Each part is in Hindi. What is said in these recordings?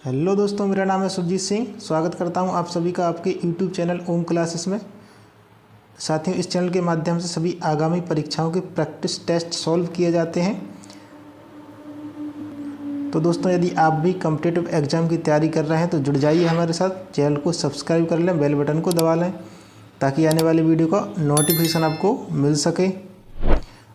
हेलो दोस्तों, मेरा नाम है सुरजीत सिंह। स्वागत करता हूं आप सभी का आपके यूट्यूब चैनल ओम क्लासेस में। साथियों, इस चैनल के माध्यम से सभी आगामी परीक्षाओं के प्रैक्टिस टेस्ट सॉल्व किए जाते हैं। तो दोस्तों, यदि आप भी कॉम्पिटिटिव एग्जाम की तैयारी कर रहे हैं तो जुड़ जाइए हमारे साथ। चैनल को सब्सक्राइब कर लें, बेल बटन को दबा लें ताकि आने वाली वीडियो का नोटिफिकेशन आपको मिल सके।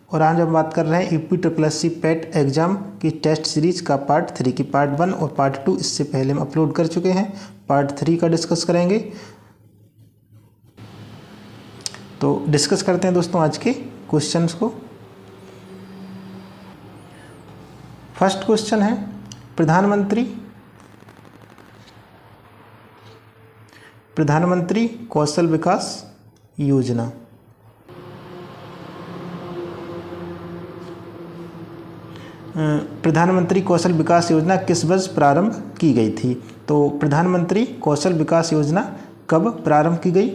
और आज हम बात कर रहे हैं UPSSC पेट एग्ज़ाम की टेस्ट सीरीज़ का पार्ट 3 की पार्ट 1 और पार्ट 2 इससे पहले हम अपलोड कर चुके हैं। पार्ट 3 का डिस्कस करेंगे। तो डिस्कस करते हैं दोस्तों आज के क्वेश्चंस को। फर्स्ट क्वेश्चन है, प्रधानमंत्री कौशल विकास योजना प्रधानमंत्री कौशल विकास योजना किस वर्ष प्रारंभ की गई थी? तो प्रधानमंत्री कौशल विकास योजना कब प्रारंभ की गई?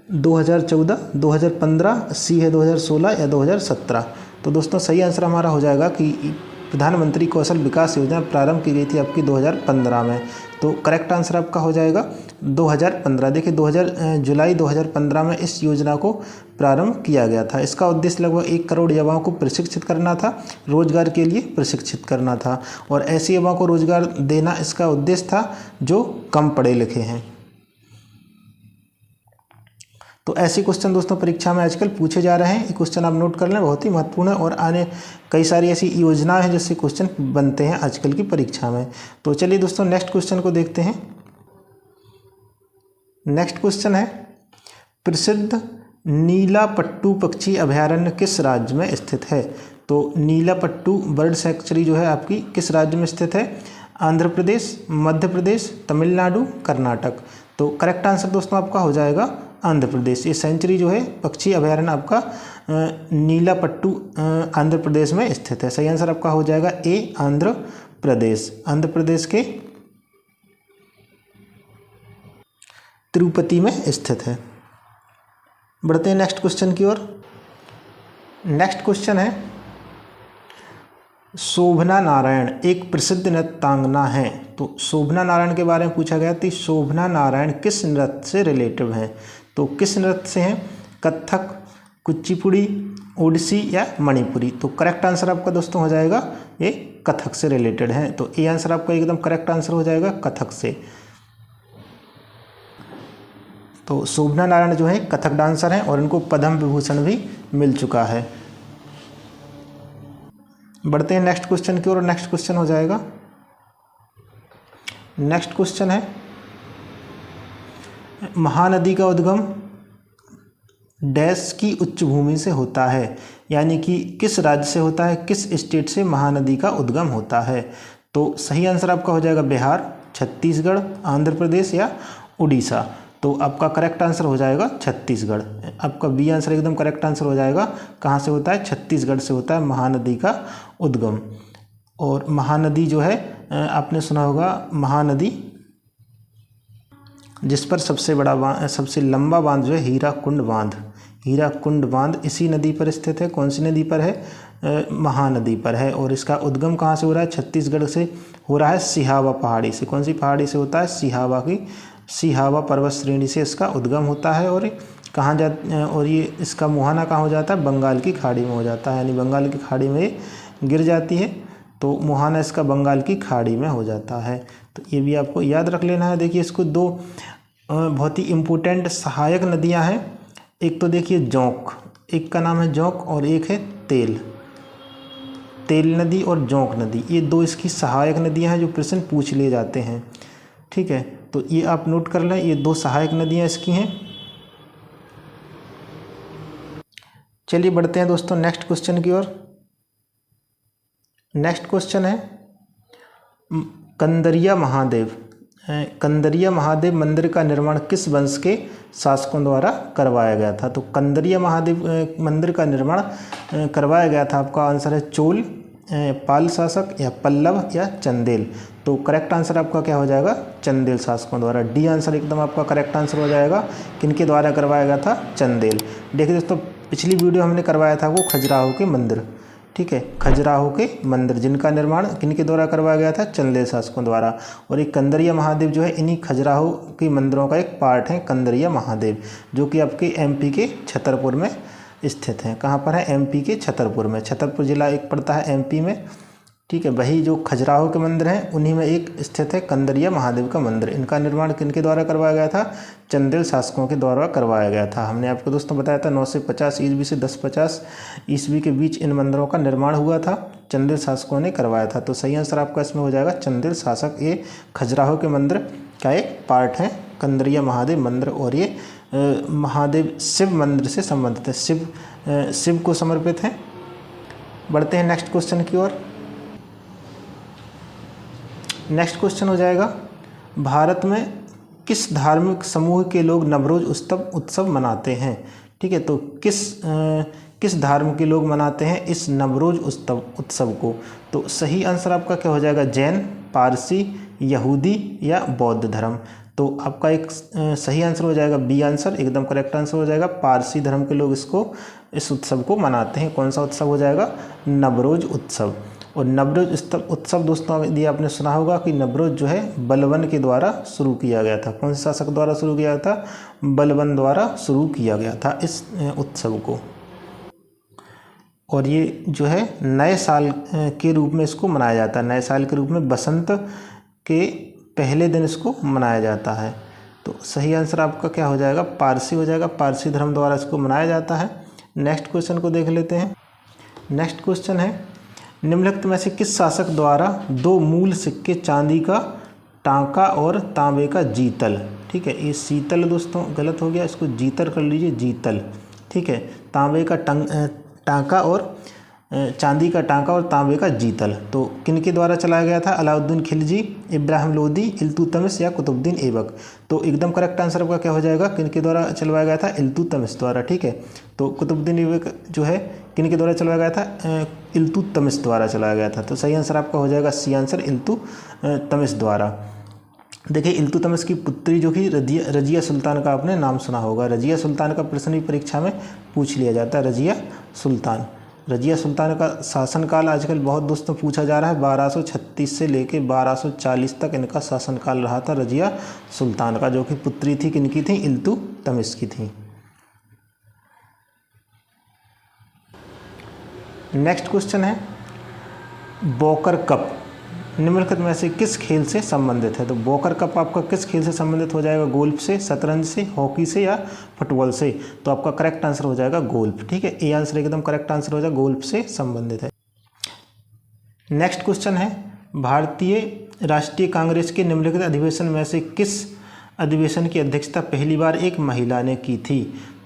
2014, 2015, सी है 2016 या 2017। तो दोस्तों, सही आंसर हमारा हो जाएगा कि प्रधानमंत्री कौशल विकास योजना प्रारंभ की गई थी आपकी 2015 में। तो करेक्ट आंसर आपका हो जाएगा 2015। देखिए, जुलाई 2015 में इस योजना को प्रारंभ किया गया था। इसका उद्देश्य लगभग 1 करोड़ युवाओं को प्रशिक्षित करना था, रोजगार के लिए प्रशिक्षित करना था। और ऐसे युवाओं को रोजगार देना इसका उद्देश्य था जो कम पढ़े लिखे हैं। तो ऐसे क्वेश्चन दोस्तों परीक्षा में आजकल पूछे जा रहे हैं। ये क्वेश्चन आप नोट कर लें, बहुत ही महत्वपूर्ण है। और आने कई सारी ऐसी योजनाएं हैं जिससे क्वेश्चन बनते हैं आजकल की परीक्षा में। तो चलिए दोस्तों, नेक्स्ट क्वेश्चन को देखते हैं। नेक्स्ट क्वेश्चन है, प्रसिद्ध नीला पट्टू पक्षी अभयारण्य किस राज्य में स्थित है? तो नीला पट्टू बर्ड सैंक्चुरी जो है आपकी किस राज्य में स्थित है? आंध्र प्रदेश, मध्य प्रदेश, तमिलनाडु, कर्नाटक। तो करेक्ट आंसर दोस्तों आपका हो जाएगा आंध्र प्रदेश। ये सेंचुरी जो है, पक्षी अभयारण्य आपका नीला पट्टू आंध्र प्रदेश में स्थित है। सही आंसर आपका हो जाएगा ए, आंध्र प्रदेश। आंध्र प्रदेश के तिरुपति में स्थित है। बढ़ते हैं नेक्स्ट क्वेश्चन की ओर। नेक्स्ट क्वेश्चन है, शोभना नारायण एक प्रसिद्ध नृत्यांगना है। तो शोभना नारायण के बारे में पूछा गया तो शोभना नारायण किस नृत्य से रिलेटिव हैं? तो किस नृत्य से हैं? कथक, कुचिपुड़ी, ओडिसी या मणिपुरी। तो करेक्ट आंसर आपका दोस्तों हो जाएगा ये कथक से रिलेटेड है। तो ये आंसर आपका एकदम करेक्ट आंसर हो जाएगा कथक से। तो शोभना नारायण जो है कथक डांसर हैं और इनको पद्म विभूषण भी मिल चुका है। बढ़ते हैं नेक्स्ट क्वेश्चन की ओर। नेक्स्ट क्वेश्चन हो जाएगा, नेक्स्ट क्वेश्चन है, महानदी का उद्गम डैश की उच्च भूमि से होता है। यानी कि किस राज्य से होता है, किस स्टेट से महानदी का उद्गम होता है? तो सही आंसर आपका हो जाएगा बिहार, छत्तीसगढ़, आंध्र प्रदेश या उड़ीसा। तो आपका करेक्ट आंसर हो जाएगा छत्तीसगढ़। आपका बी आंसर एकदम करेक्ट आंसर हो जाएगा। कहाँ से होता है? छत्तीसगढ़ से होता है महानदी का उद्गम। और महानदी जो है आपने सुना होगा, महानदी जिस पर सबसे लंबा बांध जो है हीराकुंड बांध। हीराकुंड बांध इसी नदी पर स्थित है। कौन सी नदी पर है? महानदी पर है। और इसका उद्गम कहाँ से हो रहा है? छत्तीसगढ़ से हो रहा है, सिहावा पहाड़ी से। कौन सी पहाड़ी से होता है? सिहावा पर्वत श्रेणी से इसका उद्गम होता है। और और ये इसका मुहाना कहाँ हो जाता है? बंगाल की खाड़ी में हो जाता है। यानी बंगाल की खाड़ी में गिर जाती है तो मुहाना इसका बंगाल की खाड़ी में हो जाता है। तो ये भी आपको याद रख लेना है। देखिए, इसको दो बहुत ही इम्पोर्टेंट सहायक नदियां हैं। एक तो देखिए जोंक, एक का नाम है जोंक और एक है तेल नदी और जोंक नदी। ये दो इसकी सहायक नदियां हैं जो प्रश्न पूछ लिए जाते हैं। ठीक है, तो ये आप नोट कर लें, ये दो सहायक नदियां इसकी हैं। चलिए बढ़ते हैं दोस्तों नेक्स्ट क्वेश्चन की ओर। नेक्स्ट क्वेश्चन है, कंदरिया महादेव मंदिर का निर्माण किस वंश के शासकों द्वारा करवाया गया था? तो कंदरिया महादेव मंदिर का निर्माण करवाया गया था। आपका आंसर है चोल, पाल शासक या पल्लव या चंदेल। तो करेक्ट आंसर आपका क्या हो जाएगा? चंदेल शासकों द्वारा। डी आंसर एकदम आपका करेक्ट आंसर हो जाएगा। किनके द्वारा करवाया गया था? चंदेल। देखिए दोस्तों, पिछली वीडियो हमने करवाया था वो खजुराहो के मंदिर। ठीक है, खजुराहो के मंदिर, जिनका निर्माण किनके द्वारा करवाया गया था, चंदेल शासकों द्वारा। और एक कंदरिया महादेव जो है इन्हीं खजुराहो के मंदिरों का एक पार्ट है, कंदरिया महादेव, जो कि आपके एमपी के छतरपुर में स्थित हैं। कहाँ पर है, एमपी के छतरपुर में। छतरपुर जिला एक पड़ता है एमपी में, ठीक है। वही जो खजुराहो के मंदिर हैं उन्हीं में एक स्थित है कंदरिया महादेव का मंदिर। इनका निर्माण किनके द्वारा करवाया गया था, चंदेल शासकों के द्वारा करवाया गया था। हमने आपको दोस्तों बताया था 950 ईस्वी से 1050 ईस्वी के बीच इन मंदिरों का निर्माण हुआ था, चंदेल शासकों ने करवाया था। तो सही आंसर आपका इसमें हो जाएगा चंदेल शासक। ये खजुराहो के मंदिर का एक पार्ट है कंदरिया महादेव मंदिर, और ये महादेव शिव मंदिर से संबंधित है, शिव को समर्पित है। बढ़ते हैं नेक्स्ट क्वेश्चन की ओर। नेक्स्ट क्वेश्चन हो जाएगा, भारत में किस धार्मिक समूह के लोग नवरोज उत्सव मनाते हैं। ठीक है, तो किस धर्म के लोग मनाते हैं इस नवरोज उत्सव को। तो सही आंसर आपका क्या हो जाएगा, जैन, पारसी, यहूदी या बौद्ध धर्म। तो आपका एक सही आंसर हो जाएगा बी आंसर, एकदम करेक्ट आंसर हो जाएगा। पारसी धर्म के लोग इस उत्सव को मनाते हैं। कौन सा उत्सव हो जाएगा, नवरोज उत्सव। और नवरोज उत्सव दोस्तों यदि आपने सुना होगा कि नवरोज जो है बलबन के द्वारा शुरू किया गया था। कौन से शासक द्वारा शुरू किया गया था, बलबन द्वारा शुरू किया गया था इस उत्सव को। और ये जो है नए साल के रूप में इसको मनाया जाता है। नए साल के रूप में बसंत के पहले दिन इसको मनाया जाता है। तो सही आंसर आपका क्या हो जाएगा, पारसी हो जाएगा। पारसी धर्म द्वारा इसको मनाया जाता है। नेक्स्ट क्वेश्चन को देख लेते हैं। नेक्स्ट क्वेश्चन है, निम्नलिखित में से किस शासक द्वारा दो मूल सिक्के चांदी का टांका और तांबे का जीतल, ठीक है, ये शीतल दोस्तों गलत हो गया, इसको जीतल कर लीजिए, जीतल, ठीक है, तांबे का टांका और चांदी का टांका और तांबे का जीतल, तो किनके द्वारा चलाया गया था, अलाउद्दीन खिलजी, इब्राहिम लोदी, इल्तुतमिश या कुतुबुद्दीन ऐबक। तो एकदम करेक्ट आंसर आपका क्या हो जाएगा, किनके द्वारा चलवाया गया था, इल्तुतमिश द्वारा, ठीक है। तो कुतुबुद्दीन ऐबक जो है किनके द्वारा चलाया गया था, इल्तुतमिश द्वारा चलाया गया था। तो सही आंसर आपका हो जाएगा सी आंसर, इल्तुतमिश द्वारा। देखिए इल्तुतमिश की पुत्री जो कि रजिया सुल्तान का आपने नाम सुना होगा। रजिया सुल्तान का प्रश्न भी परीक्षा में पूछ लिया जाता है। रजिया सुल्तान का शासनकाल आजकल बहुत दोस्तों पूछा जा रहा है। 1236 से लेके 1240 तक इनका शासनकाल रहा था रजिया सुल्तान का, जो कि पुत्री थी किनकी थी, इल्तुतमिश की थी। नेक्स्ट क्वेश्चन है, बोकर कप निम्नलिखित में से किस खेल से संबंधित है। तो बोकर कप आपका किस खेल से संबंधित हो जाएगा, गोल्फ से, शतरंज से, हॉकी से या फुटबॉल से। तो आपका करेक्ट आंसर हो जाएगा गोल्फ, ठीक है, ए आंसर एकदम करेक्ट आंसर हो जाएगा, गोल्फ से संबंधित है। नेक्स्ट क्वेश्चन है, भारतीय राष्ट्रीय कांग्रेस के निम्नलिखित अधिवेशन में से किस अधिवेशन की अध्यक्षता पहली बार एक महिला ने की थी।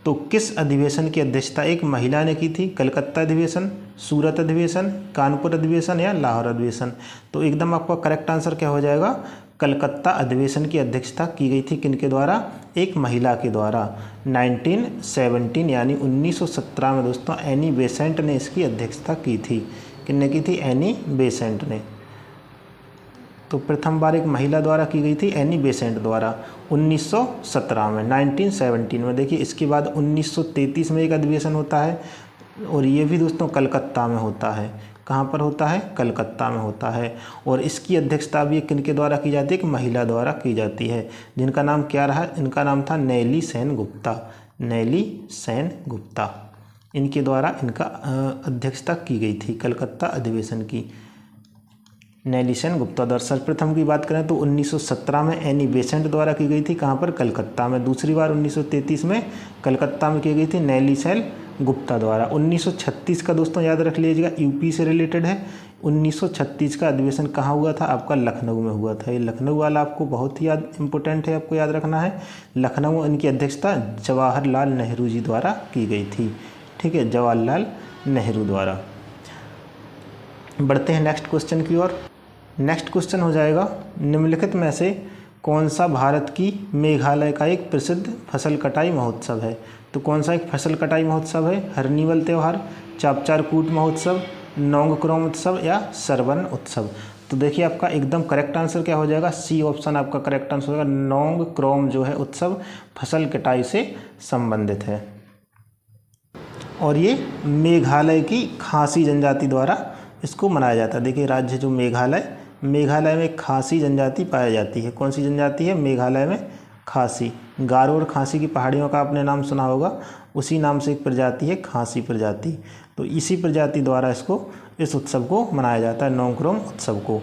तो किस अधिवेशन की अध्यक्षता एक महिला ने की थी, कलकत्ता अधिवेशन, सूरत अधिवेशन, कानपुर अधिवेशन या लाहौर अधिवेशन। तो एकदम आपका करेक्ट आंसर क्या हो जाएगा, कलकत्ता अधिवेशन की अध्यक्षता की गई थी किनके द्वारा, एक महिला के द्वारा। 1917 यानी 1917 में दोस्तों एनी बेसेंट ने इसकी अध्यक्षता की थी। किसने की थी, एनी बेसेंट ने। तो प्रथम बार एक महिला द्वारा की गई थी, एनी बेसेंट द्वारा 1917 में, 1917 में। देखिए इसके बाद 1933 में एक अधिवेशन होता है, और ये भी दोस्तों कलकत्ता में होता है। कहाँ पर होता है, कलकत्ता में होता है। और इसकी अध्यक्षता भी किनके द्वारा की जाती है, एक महिला द्वारा की जाती है, जिनका नाम क्या रहा, इनका नाम था नैली सेन गुप्ता। नैली सेन गुप्ता, इनके द्वारा इनका अध्यक्षता की गई थी कलकत्ता अधिवेशन की, नैली सेन गुप्ता द्वारा। सर्वप्रथम की बात करें तो 1917 में एनी बेसेंट द्वारा की गई थी, कहाँ पर, कलकत्ता में। दूसरी बार 1933 में कलकत्ता में की गई थी नैली सेन गुप्ता द्वारा। 1936 का दोस्तों याद रख लीजिएगा, यूपी से रिलेटेड है। 1936 का अधिवेशन कहाँ हुआ था, आपका लखनऊ में हुआ था। ये लखनऊ वाला आपको बहुत ही इम्पोर्टेंट है, आपको याद रखना है। लखनऊ, इनकी अध्यक्षता जवाहरलाल नेहरू जी द्वारा की गई थी, ठीक है, जवाहरलाल नेहरू द्वारा। बढ़ते हैं नेक्स्ट क्वेश्चन की ओर। नेक्स्ट क्वेश्चन हो जाएगा, निम्नलिखित में से कौन सा भारत की मेघालय का एक प्रसिद्ध फसल कटाई महोत्सव है। तो कौन सा एक फसल कटाई महोत्सव है, हरनीवल त्यौहार, चापचारकूट महोत्सव, नोंगक्रोम उत्सव या सरवन उत्सव। तो देखिए आपका एकदम करेक्ट आंसर क्या हो जाएगा, सी ऑप्शन आपका करेक्ट आंसर होगा। नोंगक्रोम जो है उत्सव फसल कटाई से संबंधित है। और ये मेघालय की खासी जनजाति द्वारा इसको मनाया जाता है। देखिए राज्य जो मेघालय, मेघालय में खासी जनजाति पाई जाती है। कौन सी जनजाति है? मेघालय में खासी। गारो और खासी की पहाड़ियों का आपने नाम सुना होगा, उसी नाम से एक प्रजाति है खासी प्रजाति। तो इसी प्रजाति द्वारा इस उत्सव को मनाया जाता है, नोंगक्रोम उत्सव को।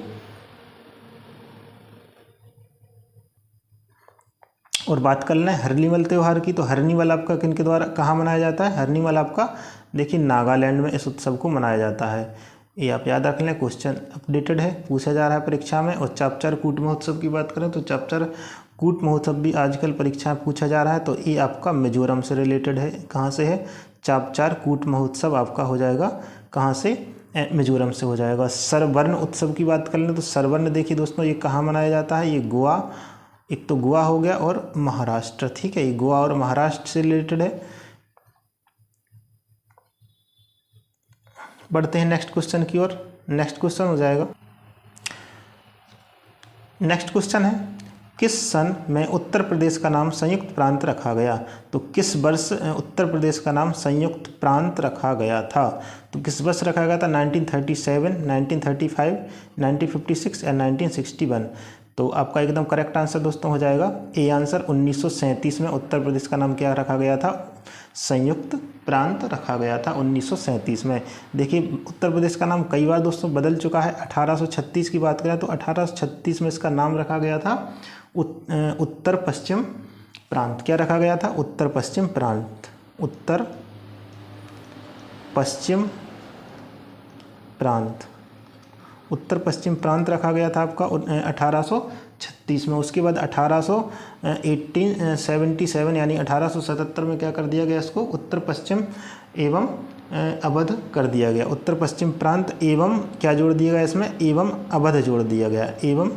और बात कर लें हरनिवल त्यौहार की, तो हरनिवल आपका किनके द्वारा कहाँ मनाया जाता है? हरनिवल आपका देखिए नागालैंड में इस उत्सव को मनाया जाता है। ये आप याद रख लें, क्वेश्चन अपडेटेड है, पूछा जा रहा है परीक्षा में। और चापचार कूट महोत्सव की बात करें तो चापचार कूट महोत्सव भी आजकल परीक्षा में पूछा जा रहा है। तो ये आपका मिजोरम से रिलेटेड है। कहाँ से है? चापचार कूट महोत्सव आपका हो जाएगा कहाँ से? मिजोरम से हो जाएगा। सरवर्ण उत्सव की बात कर लें तो सरवर्ण देखिए दोस्तों ये कहाँ मनाया जाता है? ये गोवा, एक तो गोवा हो गया और महाराष्ट्र, ठीक है, ये गोवा और महाराष्ट्र से रिलेटेड है। बढ़ते हैं नेक्स्ट क्वेश्चन की ओर। नेक्स्ट क्वेश्चन हो जाएगा, नेक्स्ट क्वेश्चन है किस सन में उत्तर प्रदेश का नाम संयुक्त प्रांत रखा गया? तो किस वर्ष उत्तर प्रदेश का नाम संयुक्त प्रांत रखा गया था? तो किस वर्ष रखा गया था? 1937, 1935, 1956 या 1961? तो आपका एकदम करेक्ट आंसर दोस्तों हो जाएगा ए आंसर। 1937 में उत्तर प्रदेश का नाम क्या रखा गया था? संयुक्त प्रांत रखा गया था 1937 में। देखिए उत्तर प्रदेश का नाम कई बार दोस्तों बदल चुका है। 1836 की बात करें तो 1836 में इसका नाम रखा गया था उत्तर पश्चिम प्रांत। क्या रखा गया था? उत्तर पश्चिम प्रांत। उत्तर पश्चिम प्रांत, उत्तर पश्चिम प्रांत रखा गया था आपका 1836 में। उसके बाद 1877 यानी 1877 में क्या कर दिया गया? इसको उत्तर पश्चिम एवं अवध कर दिया गया। उत्तर पश्चिम प्रांत एवं क्या जोड़ दिया गया इसमें? एवं अवध जोड़ दिया गया, एवं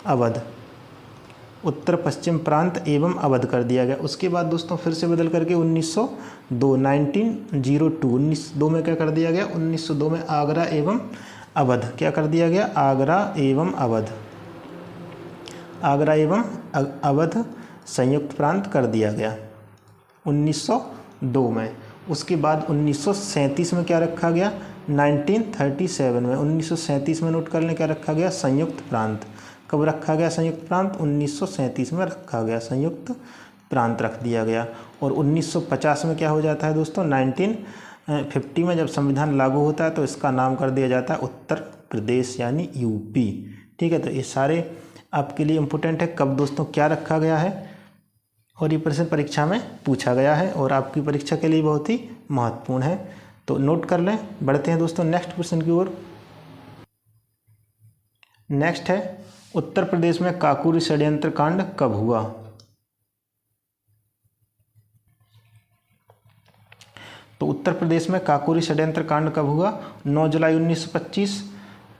अवध। उत्तर पश्चिम प्रांत एवं अवध कर दिया गया। उसके बाद दोस्तों फिर से बदल करके 1902 1902 में क्या कर दिया गया? 1902 में आगरा एवं अवध क्या कर दिया गया? आगरा एवं अवध, आगरा एवं अवध संयुक्त प्रांत कर दिया गया 1902 में। उसके बाद 1937 में क्या रखा गया? 1937 में, 1937 में नोट कर लें क्या रखा गया? संयुक्त प्रांत। कब रखा गया संयुक्त प्रांत? 1937 में रखा गया, संयुक्त प्रांत रख दिया गया। और 1950 में क्या हो जाता है दोस्तों? 1950 में जब संविधान लागू होता है तो इसका नाम कर दिया जाता है उत्तर प्रदेश यानी यूपी। ठीक है, तो ये सारे आपके लिए इम्पोर्टेंट है कब दोस्तों क्या रखा गया है, और ये प्रश्न परीक्षा में पूछा गया है और आपकी परीक्षा के लिए बहुत ही महत्वपूर्ण है, तो नोट कर लें। बढ़ते हैं दोस्तों नेक्स्ट क्वेश्चन की ओर। नेक्स्ट है उत्तर प्रदेश में काकोरी षड्यंत्र कांड कब हुआ? तो उत्तर प्रदेश में काकोरी षड्यंत्र कांड कब हुआ? 9 जुलाई 1925,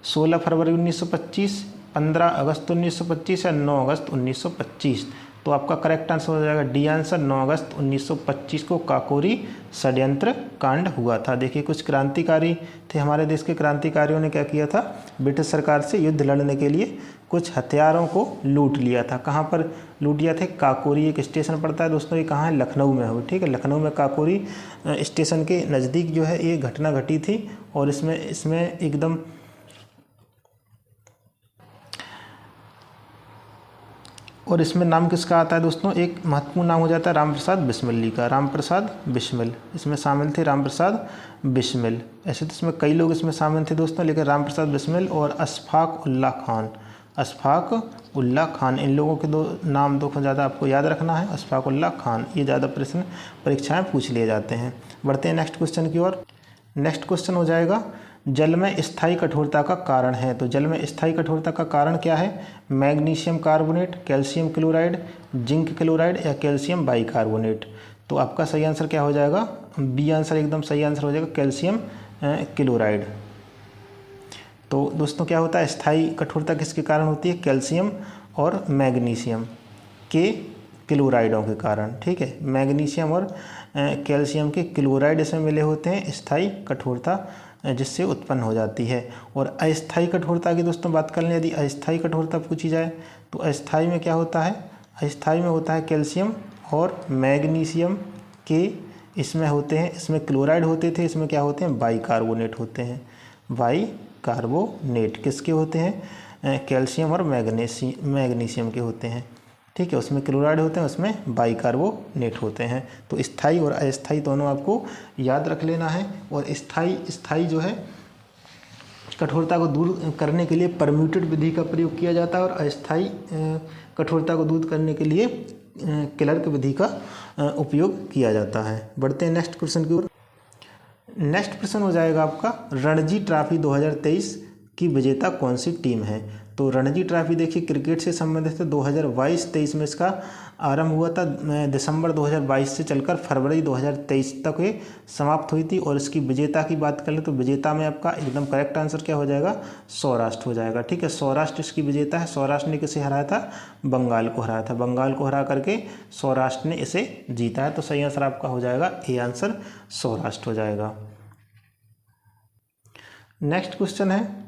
16 फरवरी 1925, 15 अगस्त 1925 या 9 अगस्त 1925? तो आपका करेक्ट आंसर हो जाएगा डी आंसर। 9 अगस्त 1925 को काकोरी षड्यंत्र कांड हुआ था। देखिए कुछ क्रांतिकारी थे हमारे देश के क्रांतिकारियों ने क्या किया था? ब्रिटिश सरकार से युद्ध लड़ने के लिए कुछ हथियारों को लूट लिया था। कहाँ पर लूट लिया था? काकोरी एक स्टेशन पड़ता है दोस्तों, ये कहाँ है? लखनऊ में हो। ठीक है, लखनऊ में काकोरी स्टेशन के नज़दीक जो है ये घटना घटी थी। और इसमें एकदम और इसमें नाम किसका आता है दोस्तों? एक महत्वपूर्ण नाम हो जाता है रामप्रसाद बिस्मिल का। रामप्रसाद बिस्मिल इसमें शामिल थे, रामप्रसाद बिस्मिल। ऐसे तो इसमें कई लोग इसमें शामिल थे दोस्तों, लेकिन रामप्रसाद बिस्मिल और अशफाक उल्लाह खान, अशफाक उल्लाह खान, इन लोगों के दो नाम दो ज़्यादा आपको याद रखना है। अशफाक उल्लाह खान, ये ज़्यादा प्रश्न परीक्षाएँ पूछ लिए जाते हैं। बढ़ते हैं नेक्स्ट क्वेश्चन की ओर। नेक्स्ट क्वेश्चन हो जाएगा जल में स्थायी कठोरता का कारण है। तो जल में स्थायी कठोरता का कारण क्या है? Magnesium carbonate, calcium chloride, zinc chloride या कैल्शियम बाइकार्बोनेट? तो आपका सही आंसर क्या हो जाएगा? बी आंसर एकदम सही आंसर हो जाएगा, कैल्शियम क्लोराइड। तो दोस्तों क्या होता है? स्थायी कठोरता किसके कारण होती है? कैल्शियम और मैग्नीशियम के क्लोराइडों के कारण। ठीक है, मैग्नीशियम और कैल्शियम के क्लोराइड इसमें मिले होते हैं स्थायी कठोरता जिससे उत्पन्न हो जाती है। और अस्थायी कठोरता की दोस्तों बात कर लें, यदि अस्थायी कठोरता पूछी जाए तो अस्थायी में क्या होता है? अस्थायी में होता है कैल्शियम और मैग्नीशियम के इसमें होते हैं, इसमें क्लोराइड होते थे, इसमें क्या होते हैं, बाइकार्बोनेट होते हैं। बाइकार्बोनेट किसके होते हैं, कैल्शियम और मैग्नीशियम के होते हैं। ठीक है, उसमें क्लोराइड होते हैं, उसमें बाइकार्बोनेट होते हैं। तो स्थायी और अस्थायी दोनों आपको याद रख लेना है। और स्थायी जो है कठोरता को दूर करने के लिए परम्यूटेड विधि का प्रयोग किया जाता है, और अस्थायी कठोरता को दूर करने के लिए क्लर्क विधि का उपयोग किया जाता है। बढ़ते हैं नेक्स्ट क्वेश्चन की ओर। नेक्स्ट प्रश्न हो जाएगा आपका, रणजी ट्रॉफी 2023 की विजेता कौन सी टीम है। तो रणजी ट्रॉफी देखिए क्रिकेट से संबंधित है। 2022-23 में इसका आरंभ हुआ था, दिसंबर 2022 से चलकर फरवरी 2023 तक ये समाप्त हुई थी। और इसकी विजेता की बात करें तो विजेता में आपका एकदम करेक्ट आंसर क्या हो जाएगा, सौराष्ट्र हो जाएगा। ठीक है, सौराष्ट्र इसकी विजेता है। सौराष्ट्र ने किसे हराया था, बंगाल को हराया था। बंगाल को हरा करके सौराष्ट्र ने इसे जीता है। तो सही आंसर आपका हो जाएगा ए आंसर, सौराष्ट्र हो जाएगा। नेक्स्ट क्वेश्चन है,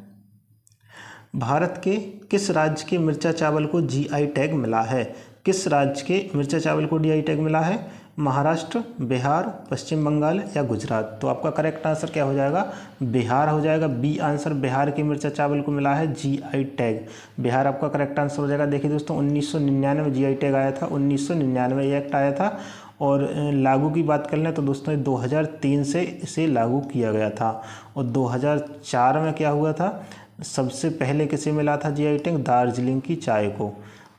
भारत के किस राज्य के मिर्चा चावल को जीआई टैग मिला है। किस राज्य के मिर्चा चावल को जीआई टैग मिला है, महाराष्ट्र, बिहार, पश्चिम बंगाल या गुजरात। तो आपका करेक्ट आंसर क्या हो जाएगा, बिहार हो जाएगा। बी आंसर, बिहार के मिर्चा चावल को मिला है जीआई टैग। बिहार आपका करेक्ट आंसर हो जाएगा। देखिए दोस्तों 1999 में जीआई टैग आया था, 1999 ये एक्ट आया था। और लागू की बात कर लें तो दोस्तों 2003 से इसे लागू किया गया था। और 2004 में क्या हुआ था, सबसे पहले किसे मिला था जीआई टैग, दार्जिलिंग की चाय को।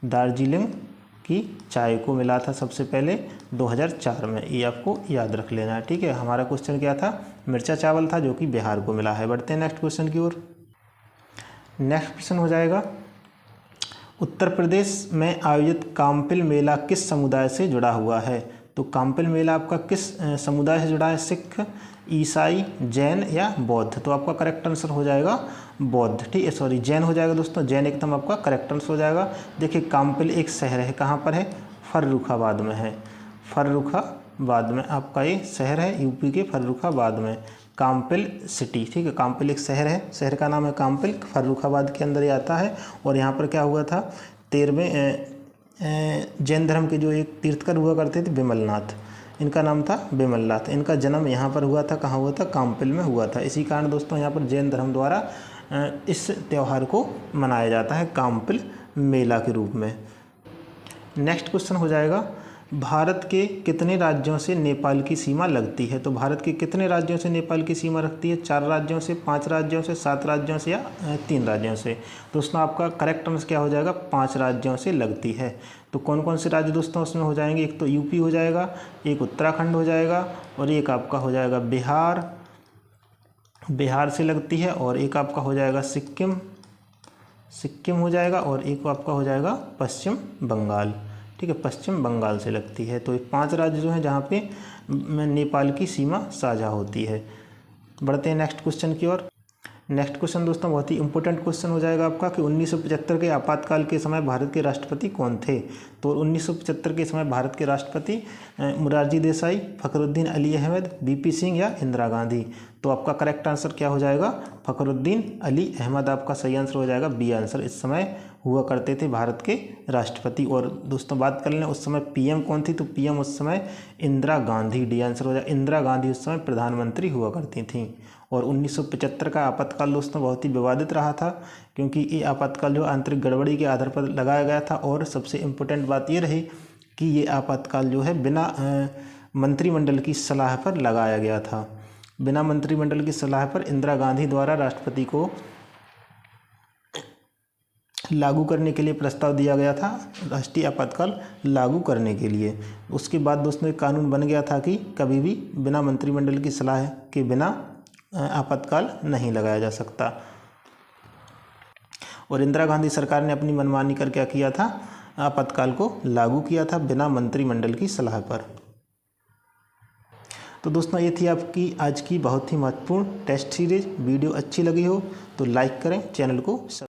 दार्जिलिंग की चाय को मिला था सबसे पहले 2004 में। ये आपको याद रख लेना है। ठीक है, हमारा क्वेश्चन क्या था, मिर्चा चावल था, जो कि बिहार को मिला है। बढ़ते हैं नेक्स्ट क्वेश्चन की ओर। नेक्स्ट क्वेश्चन हो जाएगा, उत्तर प्रदेश में आयोजित काम्पिल मेला किस समुदाय से जुड़ा हुआ है। तो काम्पिल मेला आपका किस समुदाय से जुड़ा है, सिख, ईसाई, जैन या बौद्ध। तो आपका करेक्ट आंसर हो जाएगा बौद्ध। ठीक है, सॉरी जैन हो जाएगा दोस्तों, जैन एकदम आपका करेक्ट आंसर हो जाएगा। देखिए काम्पिल एक शहर है, कहाँ पर है, फर्रुखाबाद में है। फर्रुखाबाद में आपका ये शहर है, यूपी के फर्रुखाबाद में, काम्पिल सिटी। ठीक है, काम्पिल एक शहर है, शहर का नाम है काम्पिल, फर्रुखाबाद के अंदर ये आता है। और यहाँ पर क्या हुआ था, 13वें जैन धर्म के जो एक तीर्थकर हुआ करते थे बिमलनाथ, इनका नाम था बिमलनाथ। इनका जन्म यहाँ पर हुआ था, कहाँ हुआ था, काम्पिल में हुआ था। इसी कारण दोस्तों यहाँ पर जैन धर्म द्वारा इस त्यौहार को मनाया जाता है काम्पिल मेला के रूप में। नेक्स्ट क्वेश्चन हो जाएगा, भारत के कितने राज्यों से नेपाल की सीमा लगती है। तो भारत के कितने राज्यों से नेपाल की सीमा रखती है, 4 राज्यों से, 5 राज्यों से, 7 राज्यों से या 3 राज्यों से। दोस्तों आपका करेक्ट आंसर क्या हो जाएगा, 5 राज्यों से लगती है। तो कौन कौन से राज्य दोस्तों उसमें हो जाएंगे, एक तो यूपी हो जाएगा, एक उत्तराखंड हो जाएगा, और एक आपका हो जाएगा बिहार, बिहार से लगती है, और एक आपका हो जाएगा सिक्किम, सिक्किम हो जाएगा, और एक आपका हो जाएगा पश्चिम बंगाल। ठीक है, पश्चिम बंगाल से लगती है। तो ये 5 राज्य जो हैं जहाँ पे नेपाल की सीमा साझा होती है। बढ़ते हैं नेक्स्ट क्वेश्चन की ओर। नेक्स्ट क्वेश्चन दोस्तों बहुत ही इंपॉर्टेंट क्वेश्चन हो जाएगा आपका कि 1975 के आपातकाल के समय भारत के राष्ट्रपति कौन थे। तो 1975 के समय भारत के राष्ट्रपति मोरारजी देसाई, फखरुद्दीन अली अहमद, बीपी सिंह या इंदिरा गांधी। तो आपका करेक्ट आंसर क्या हो जाएगा, फखरुद्दीन अली अहमद आपका सही आंसर हो जाएगा, बी आंसर। इस समय हुआ करते थे भारत के राष्ट्रपति। और दोस्तों बात कर लें उस समय पीएम कौन थी, तो पीएम उस समय इंदिरा गांधी, डी आंसर हो जाएगा। इंदिरा गांधी उस समय प्रधानमंत्री हुआ करती थीं। और 1975 का आपातकाल दोस्तों बहुत ही विवादित रहा था, क्योंकि ये आपातकाल जो आंतरिक गड़बड़ी के आधार पर लगाया गया था। और सबसे इम्पोर्टेंट बात ये रही कि ये आपातकाल जो है बिना मंत्रिमंडल की सलाह पर लगाया गया था। बिना मंत्रिमंडल की सलाह पर इंदिरा गांधी द्वारा राष्ट्रपति को लागू करने के लिए प्रस्ताव दिया गया था, राष्ट्रीय आपातकाल लागू करने के लिए। उसके बाद दोस्तों एक कानून बन गया था कि कभी भी बिना मंत्रिमंडल की सलाह के बिना आपातकाल नहीं लगाया जा सकता। और इंदिरा गांधी सरकार ने अपनी मनमानी कर क्या किया था, आपातकाल को लागू किया था बिना मंत्रिमंडल की सलाह पर। तो दोस्तों ये थी आपकी आज की बहुत ही महत्वपूर्ण टेस्ट सीरीज। वीडियो अच्छी लगी हो तो लाइक करें, चैनल को